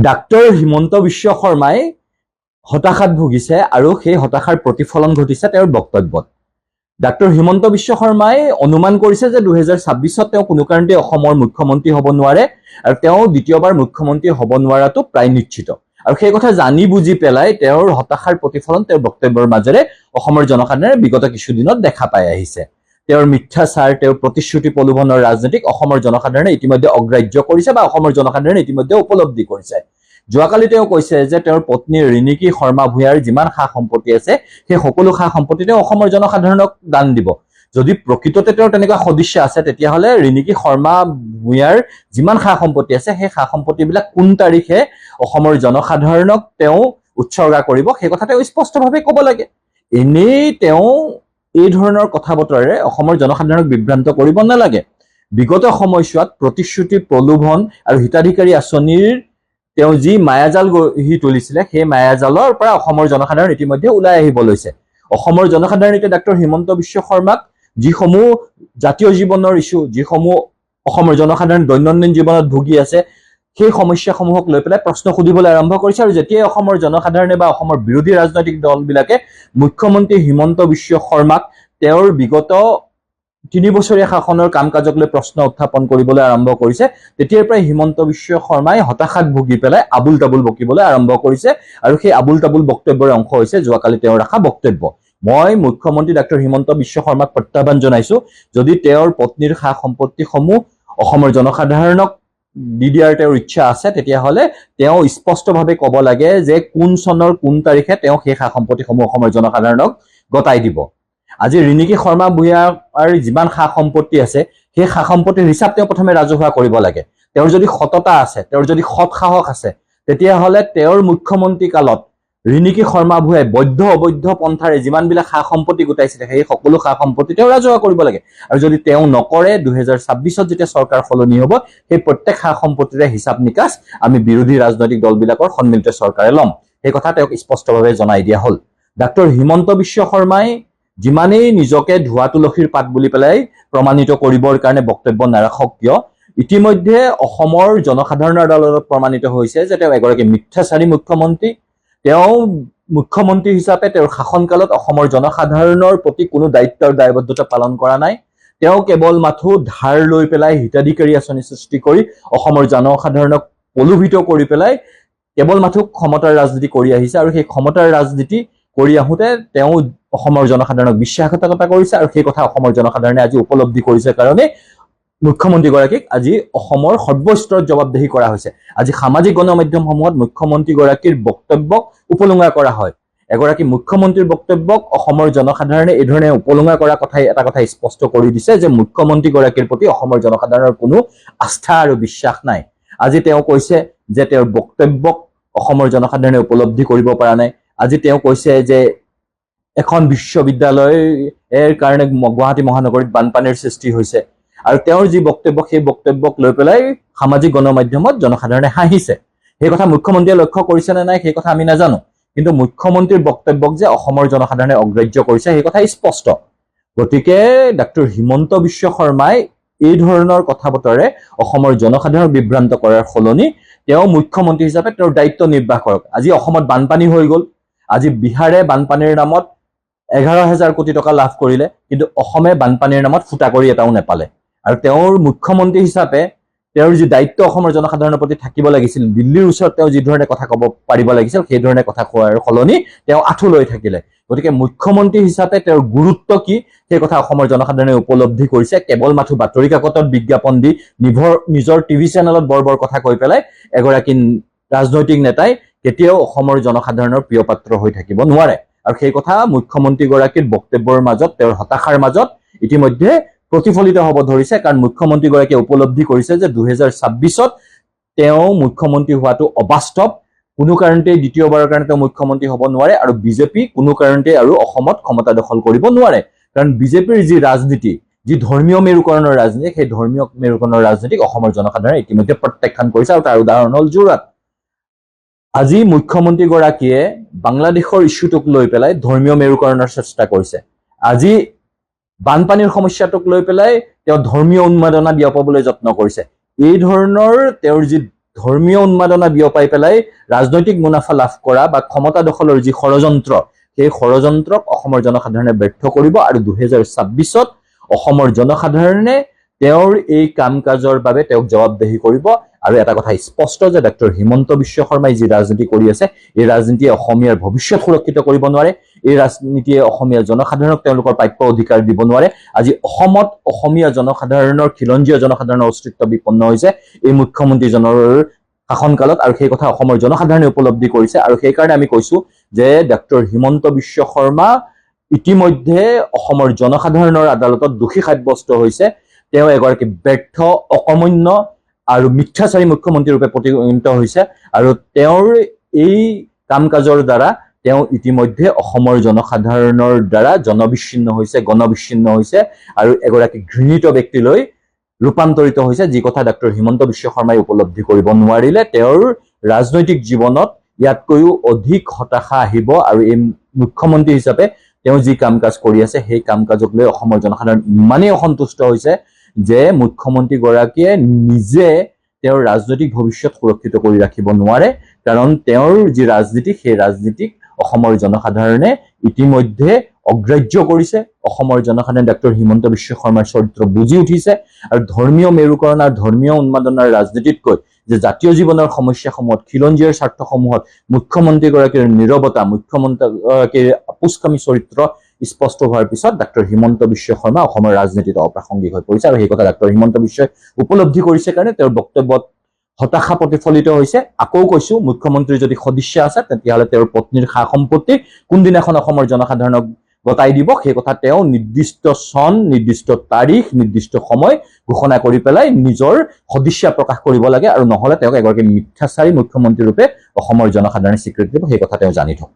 Doctor Himanta Biswa শৰ্মাই হতাশাত ভুগিছে আৰু সেই হতাশাৰ প্ৰতিফলন ঘটিছে তেওঁৰ বক্তব্যত। ডাক্তৰ হিমন্ত বিশ্ব শৰ্মাই অনুমান কৰিছে যে 2026ত তেওঁ কোনো কাৰণতে অসমৰ মুখ্যমন্ত্ৰী হ'ব নোৱাৰে আৰু তেওঁ দ্বিতীয়বাৰ মুখ্যমন্ত্ৰী হ'ব নোৱাৰাটো প্ৰায় নিশ্চিত। আৰু সেই কথা জানি বুজি পেলাই তেওঁৰ হতাশাৰ প্ৰতিফলন তেওঁৰ বক্তব্যৰ মাজেৰে অসমৰ জনসাধাৰণে বিগত কিছুদিনত দেখা পাই আহিছে। তেওঁৰ মিথ্যাচাৰ, তেওঁৰ প্ৰতিশ্ৰুতি প্ৰলোভনৰ ৰাজনীতিক অসমৰ জনসাধাৰণে ইতিমধ্যে অগ্ৰাহ্য কৰিছে বা অসমৰ জনসাধাৰণে ইতিমধ্যে উপলব্ধি কৰিছে। যোৱাকালি তেওঁ কৈছে যে তেওঁৰ পত্নী ৰিণিকী শৰ্মা ভূঞাৰ যিমান সা সম্পত্তি আছে সেই সকলো সা সম্পত্তি তেওঁ অসমৰ জনসাধাৰণক দান দিব। যদি প্ৰকৃততে তেওঁৰ তেনেকুৱা সদিচ্ছ আছে তেতিয়াহ'লে ৰিণিকী শৰ্মা ভূঞাৰ যিমান সা সম্পত্তি আছে সেই সা সম্পত্তিবিলাক কোন তাৰিখে অসমৰ জনসাধাৰণক তেওঁ উৎসৰ্গা কৰিব সেই কথা তেওঁ স্পষ্টভাৱে ক'ব লাগে। এনেই তেওঁ এই ধৰণৰ কথা বতৰাৰে অসমৰ জনসাধাৰণক বিভ্ৰান্ত কৰিব নালাগে। বিগত সময়ছোৱাত প্ৰতিশ্ৰুতি, প্ৰলোভন আৰু হিতাধিকাৰী আঁচনিৰ তেওঁ যি মায়াজাল গঢ়ি তুলিছিলে সেই মায়াজালৰ পৰা অসমৰ জনসাধাৰণ ইতিমধ্যে ওলাই আহিব লৈছে। অসমৰ জনসাধাৰণ এতিয়া ডাক্তৰ হিমন্ত বিশ্ব শৰ্মাক যিসমূহ জাতীয় জীৱনৰ ইছ্যু, যিসমূহ অসমৰ জনসাধাৰণ দৈনন্দিন জীৱনত ভুগি আছে সেই সমস্যাসমূহক লৈ পেলাই প্ৰশ্ন সুধিবলৈ আৰম্ভ কৰিছে। আৰু যেতিয়াই অসমৰ জনসাধাৰণে বা অসমৰ বিৰোধী ৰাজনৈতিক দলবিলাকে মুখ্যমন্ত্ৰী হিমন্ত বিশ্ব শৰ্মাক তেওঁৰ বিগত 3 বছৰীয়া শাসনৰ কাম কাজক লৈ প্ৰশ্ন উত্থাপন কৰিবলৈ আৰম্ভ কৰিছে, তেতিয়াৰ পৰাই হিমন্ত বিশ্ব শৰ্মাই হতাশাত ভুগি পেলাই আবুল তাবুল বকিবলৈ আৰম্ভ কৰিছে। আৰু সেই আবুল তাবুল বক্তব্যৰ অংশ হৈছে যোৱাকালি তেওঁৰ ৰখা বক্তব্য। মই মুখ্যমন্ত্ৰী ডাক্তৰ হিমন্ত বিশ্ব শৰ্মাক প্ৰত্যাহ্বান জনাইছো, যদি তেওঁৰ পত্নীৰ সা সম্পত্তিসমূহ অসমৰ জনসাধাৰণক দি দিয়াৰ তেওঁৰ ইচ্ছা আছে তেতিয়াহ'লে তেওঁ স্পষ্টভাৱে ক'ব লাগে যে কোন চনৰ কোন তাৰিখে তেওঁ সেই সা সম্পত্তিসমূহ অসমৰ জনসাধাৰণক গতাই দিব। আজি ৰিণিকী শৰ্মা ভূঞাৰ যিমান সা সম্পত্তি আছে সেই সা সম্পত্তিৰ হিচাপ তেওঁ প্ৰথমে ৰাজহুৱা কৰিব লাগে। তেওঁৰ যদি সততা আছে, তেওঁৰ যদি সৎ সাহস আছে, তেতিয়াহ'লে তেওঁৰ মুখ্যমন্ত্ৰী কালত ৰিণিকী শৰ্মা ভূঞাই বৈধ অবৈধ পন্থাৰে যিমানবিলাক সা সম্পত্তি গোটাইছিলে সেই সকলো সা সম্পত্তি তেওঁ ৰাজহুৱা কৰিব লাগে। আৰু যদি তেওঁ নকৰে, 2026ত যেতিয়া চৰকাৰ সলনি হ'ব সেই প্ৰত্যেক সা সম্পত্তিৰে হিচাপ নিকাচ আমি বিৰোধী ৰাজনৈতিক দলবিলাকৰ সন্মিলিত চৰকাৰে ল'ম। সেই কথা তেওঁক স্পষ্টভাৱে জনাই দিয়া হ'ল। ডাক্তৰ হিমন্ত বিশ্ব শৰ্মাই যিমানেই নিজকে ধোৱা তুলসীৰ পাত বুলি পেলাই প্ৰমাণিত কৰিবৰ কাৰণে বক্তব্য নাৰাখক কিয়, ইতিমধ্যে অসমৰ জনসাধাৰণৰ আদালতত প্ৰমাণিত হৈছে যে তেওঁ এগৰাকী মিথ্যাচাৰী মুখ্যমন্ত্ৰী। তেওঁ মুখ্যমন্ত্ৰী হিচাপে তেওঁৰ শাসনকালত অসমৰ জনসাধাৰণৰ প্ৰতি কোনো দায়িত্ব আৰু দায়বদ্ধতা পালন কৰা নাই। তেওঁ কেৱল মাথো ধাৰ লৈ পেলাই হিতাধিকাৰী আঁচনি সৃষ্টি কৰি অসমৰ জনসাধাৰণক প্ৰলোভিত কৰি পেলাই কেৱল মাথো ক্ষমতাৰ ৰাজনীতি কৰি আহিছে। আৰু সেই ক্ষমতাৰ ৰাজনীতি কৰি আহোঁতে তেওঁ অসমৰ জনসাধাৰণক বিশ্বাসঘাতকতা কৰিছে। আৰু সেই কথা অসমৰ জনসাধাৰণে আজি উপলব্ধি কৰিছে কাৰণে মুখ্যমন্ত্ৰীগৰাকীক আজি অসমৰ সৰ্বস্তৰত জবাবদিহি কৰা হৈছে। আজি সামাজিক গণমাধ্যমসমূহত মুখ্যমন্ত্ৰীগৰাকীৰ বক্তব্যক উপলুঙা কৰা হয়। এগৰাকী মুখ্যমন্ত্ৰীৰ বক্তব্যক অসমৰ জনসাধাৰণে এই ধৰণে উপলুঙা কৰা কথাই এটা কথা স্পষ্ট কৰি দিছে যে মুখ্যমন্ত্ৰীগৰাকীৰ প্ৰতি অসমৰ জনসাধাৰণৰ কোনো আস্থা আৰু বিশ্বাস নাই। আজি তেওঁ কৈছে যে তেওঁৰ বক্তব্যক অসমৰ জনসাধাৰণে উপলব্ধি কৰিব পৰা নাই। আজি তেওঁ কৈছে যে এখন বিশ্ববিদ্যালয়ৰ কাৰণে গুৱাহাটী মহানগৰীত বানপানীৰ সৃষ্টি হৈছে। আৰু তেওঁৰ যি বক্তব্য সেই বক্তব্যক লৈ পেলাই সামাজিক গণমাধ্যমত জনসাধাৰণে হাঁহিছে। সেই কথা মুখ্যমন্ত্ৰীয়ে লক্ষ্য কৰিছে নে নাই সেই কথা আমি নাজানো, কিন্তু মুখ্যমন্ত্ৰীৰ বক্তব্যক যে অসমৰ জনসাধাৰণে অগ্ৰাহ্য কৰিছে সেই কথা স্পষ্ট। গতিকে ডাক্তৰ হিমন্ত বিশ্ব শৰ্মাই এই ধৰণৰ কথা বতৰাৰে অসমৰ জনসাধাৰণক বিভ্ৰান্ত কৰাৰ সলনি তেওঁ মুখ্যমন্ত্ৰী হিচাপে তেওঁৰ দায়িত্ব নিৰ্বাহ কৰক। আজি অসমত বানপানী হৈ গ'ল, আজি বিহাৰে বানপানীৰ নামত 11,000 কোটি টকা লাভ কৰিলে, কিন্তু অসমে বানপানীৰ নামত ফুটা কৰি এটাও নেপালে। আৰু তেওঁৰ মুখ্যমন্ত্ৰী হিচাপে তেওঁৰ যি দায়িত্ব অসমৰ জনসাধাৰণৰ প্ৰতি থাকিব লাগিছিল, দিল্লীৰ ওচৰত তেওঁ যি ধৰণে কথা ক'ব পাৰিব লাগিছিল সেই ধৰণে কথা কোৱাৰ সলনি তেওঁ আঁঠু লৈ থাকিলে। গতিকে মুখ্যমন্ত্ৰী হিচাপে তেওঁৰ গুৰুত্ব কি সেই কথা অসমৰ জনসাধাৰণে উপলব্ধি কৰিছে। কেৱল মাথো বাতৰি কাকতত বিজ্ঞাপন দি নিজৰ টিভি চেনেলত বৰ বৰ কথা কৈ পেলাই এগৰাকী ৰাজনৈতিক নেতাই কেতিয়াও অসমৰ জনসাধাৰণৰ প্ৰিয় পাত্ৰ হৈ থাকিব নোৱাৰে। আৰু সেই কথা মুখ্যমন্ত্ৰীগৰাকীৰ বক্তব্যৰ মাজত, তেওঁৰ হতাশাৰ মাজত ইতিমধ্যে প্ৰতিফলিত হ'ব ধৰিছে। কাৰণ মুখ্যমন্ত্ৰীগৰাকীয়ে উপলব্ধি কৰিছে যে 2026ত তেওঁ মুখ্যমন্ত্ৰী হোৱাটো অবাস্তৱ। কোনো কাৰণতে দ্বিতীয়বাৰৰ কাৰণে তেওঁ মুখ্যমন্ত্ৰী হ'ব নোৱাৰে। আৰু বিজেপি কোনো কাৰণতে আৰু অসমত ক্ষমতা দখল কৰিব নোৱাৰে। কাৰণ বিজেপিৰ যি ৰাজনীতি, যি ধৰ্মীয় মেৰুকৰণৰ ৰাজনীতি, সেই ধৰ্মীয় মেৰুকৰণৰ ৰাজনীতিক অসমৰ জনসাধাৰণে ইতিমধ্যে প্ৰত্যাখ্যান কৰিছে। আৰু তাৰ উদাহৰণ হ'ল যোৰহাট। আজি মুখ্যমন্ত্ৰীগৰাকীয়ে বাংলাদেশৰ ইছ্যুটোক লৈ পেলাই ধৰ্মীয় মেৰুকৰণৰ চেষ্টা কৰিছে। আজি বানপানীৰ সমস্যাটোক লৈ পেলাই তেওঁ ধৰ্মীয় উন্মাদনা বিয়পাবলৈ যত্ন কৰিছে। এই ধৰণৰ তেওঁৰ যি ধৰ্মীয় উন্মাদনা বিয়পাই পেলাই ৰাজনৈতিক মুনাফা লাভ কৰা বা ক্ষমতা দখলৰ যি ষড়যন্ত্ৰ, সেই ষড়যন্ত্ৰক অসমৰ জনসাধাৰণে ব্যৰ্থ কৰিব আৰু 2026ত অসমৰ জনসাধাৰণে তেওঁৰ এই কাম কাজৰ বাবে তেওঁক জবাবদিহি কৰিব। আৰু এটা কথা স্পষ্ট যে ডক্টৰ হিমন্ত বিশ্ব শৰ্মাই যি ৰাজনীতি কৰি আছে, এই ৰাজনীতিয়ে অসমীয়াৰ ভৱিষ্যত সুৰক্ষিত কৰিব নোৱাৰে। এই ৰাজনীতিয়ে অসমীয়া জনসাধাৰণক তেওঁলোকৰ প্ৰাপ্য অধিকাৰ দিব নোৱাৰে। আজি অসমত অসমীয়া জনসাধাৰণৰ, খিলঞ্জীয়া জনসাধাৰণৰ অস্তিত্ব বিপন্ন হৈছে এই মুখ্যমন্ত্ৰীজনৰ শাসনকালত, আৰু সেই কথা অসমৰ জনসাধাৰণে উপলব্ধি কৰিছে। আৰু সেইকাৰণে আমি কৈছো যে ডক্টৰ হিমন্ত বিশ্ব শৰ্মা ইতিমধ্যে অসমৰ জনসাধাৰণৰ আদালতত দোষী সাব্যস্ত হৈছে। তেওঁ এগৰাকী ব্যৰ্থ, অকৰ্মণ্য আৰু মিথ্যাচাৰী মুখ্যমন্ত্ৰী ৰূপে পৰিগণিত হৈছে। আৰু তেওঁৰ এই কাম কাজৰ দ্বাৰা তেওঁ ইতিমধ্যে অসমৰ জনসাধাৰণৰ দ্বাৰা জনবিচ্ছিন্ন হৈছে, গণবিচ্ছিন্ন হৈছে আৰু এগৰাকী ঘৃণিত ব্যক্তিলৈ ৰূপান্তৰিত হৈছে, যি কথা ডক্টৰ হিমন্ত বিশ্ব শৰ্মাই উপলব্ধি কৰিব নোৱাৰিলে। তেওঁৰ ৰাজনৈতিক জীৱনত ইয়াতকৈও অধিক হতাশা আহিব আৰু এই মুখ্যমন্ত্ৰী হিচাপে তেওঁ যি কাম কাজ কৰি আছে, সেই কাম কাজক লৈ অসমৰ জনসাধাৰণ ইমানেই অসন্তুষ্ট হৈছে যে মুখ্যমন্ত্ৰীগৰাকীয়ে নিজে তেওঁৰ ৰাজনৈতিক ভৱিষ্যত সুৰক্ষিত কৰি ৰাখিব নোৱাৰে। কাৰণ তেওঁৰ যি ৰাজনীতি, সেই ৰাজনীতিক অসমৰ জনসাধাৰণে ইতিমধ্যে অগ্ৰাহ্য কৰিছে। অসমৰ জনসাধাৰণে ডক্টৰ হিমন্ত বিশ্ব শৰ্মাৰ চৰিত্ৰ বুজি উঠিছে আৰু ধৰ্মীয় মেৰুকৰণ আৰু ধৰ্মীয় উন্মাদনাৰ ৰাজনীতিতকৈ যে জাতীয় জীৱনৰ সমস্যাসমূহত, খিলঞ্জীয়াৰ স্বাৰ্থসমূহত মুখ্যমন্ত্ৰীগৰাকীৰ নীৰৱতা, মুখ্যমন্ত্ৰীগৰাকীৰ আপোচকামী চৰিত্ৰ স্পষ্ট হোৱাৰ পিছত ডক্টৰ হিমন্ত বিশ্ব শৰ্মা অসমৰ ৰাজনীতিত অপ্ৰাসংগিক হৈ পৰিছে। আৰু সেই কথা ডক্টৰ হিমন্ত বিশ্বই উপলব্ধি কৰিছে কাৰণে তেওঁৰ বক্তব্যত হতাশা প্ৰতিফলিত হৈছে। আকৌ কৈছো, মুখ্যমন্ত্ৰীৰ যদি সদিচ্ছা আছে তেতিয়াহ'লে তেওঁৰ পত্নীৰ সা সম্পত্তি কোনদিনাখন অসমৰ জনসাধাৰণক গতাই দিব, সেই কথা তেওঁ নিৰ্দিষ্ট চন, নিৰ্দিষ্ট তাৰিখ, নিৰ্দিষ্ট সময় ঘোষণা কৰি পেলাই নিজৰ সদিচ্ছা প্ৰকাশ কৰিব লাগে। আৰু নহ'লে তেওঁক এগৰাকী মিথ্যাচাৰী মুখ্যমন্ত্ৰী ৰূপে অসমৰ জনসাধাৰণে স্বীকৃতি দিব, সেই কথা তেওঁ জানি থওক।